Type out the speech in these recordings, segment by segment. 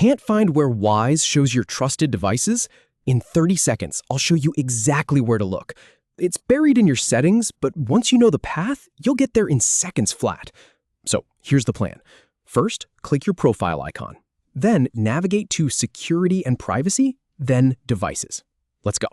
Can't find where Wise shows your trusted devices? In 30 seconds, I'll show you exactly where to look. It's buried in your settings, but once you know the path, you'll get there in seconds flat. So here's the plan. First, click your profile icon. Then navigate to Security and Privacy, then Devices. Let's go.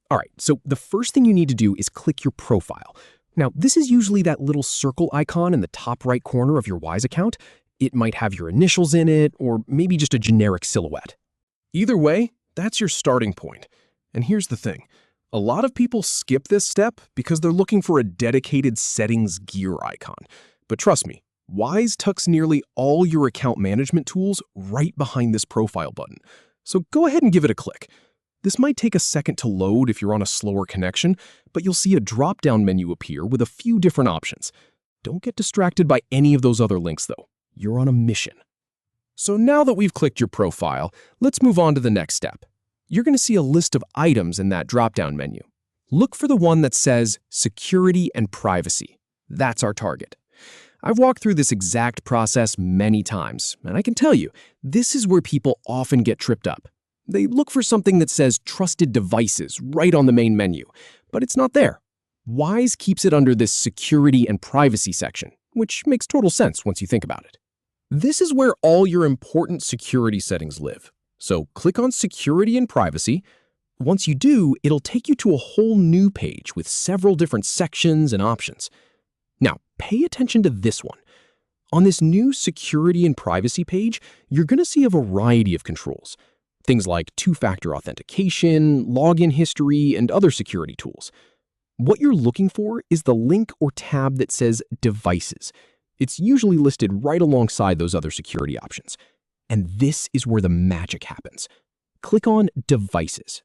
All right, so the first thing you need to do is click your profile. Now, this is usually that little circle icon in the top right corner of your Wise account. It might have your initials in it, or maybe just a generic silhouette. Either way, that's your starting point. And here's the thing. A lot of people skip this step because they're looking for a dedicated settings gear icon. But trust me, Wise tucks nearly all your account management tools right behind this profile button. So go ahead and give it a click. This might take a second to load if you're on a slower connection, but you'll see a drop-down menu appear with a few different options. Don't get distracted by any of those other links, though. You're on a mission. So now that we've clicked your profile, let's move on to the next step. You're going to see a list of items in that drop-down menu. Look for the one that says Security and Privacy. That's our target. I've walked through this exact process many times, and I can tell you, this is where people often get tripped up. They look for something that says Trusted Devices right on the main menu, but it's not there. Wise keeps it under this Security and Privacy section, which makes total sense once you think about it. This is where all your important security settings live. So click on Security and Privacy. Once you do, it'll take you to a whole new page with several different sections and options. Now, pay attention to this one. On this new Security and Privacy page, you're going to see a variety of controls. Things like two-factor authentication, login history, and other security tools. What you're looking for is the link or tab that says Devices. It's usually listed right alongside those other security options. And this is where the magic happens. Click on Devices.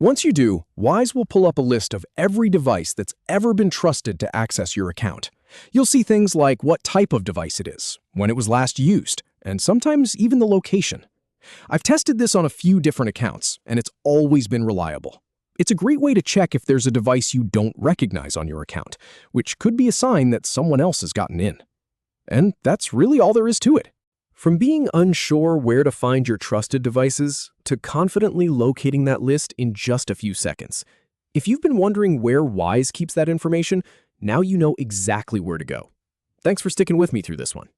Once you do, Wise will pull up a list of every device that's ever been trusted to access your account. You'll see things like what type of device it is, when it was last used, and sometimes even the location. I've tested this on a few different accounts, and it's always been reliable. It's a great way to check if there's a device you don't recognize on your account, which could be a sign that someone else has gotten in. And that's really all there is to it. From being unsure where to find your trusted devices to confidently locating that list in just a few seconds. If you've been wondering where Wise keeps that information, now you know exactly where to go. Thanks for sticking with me through this one.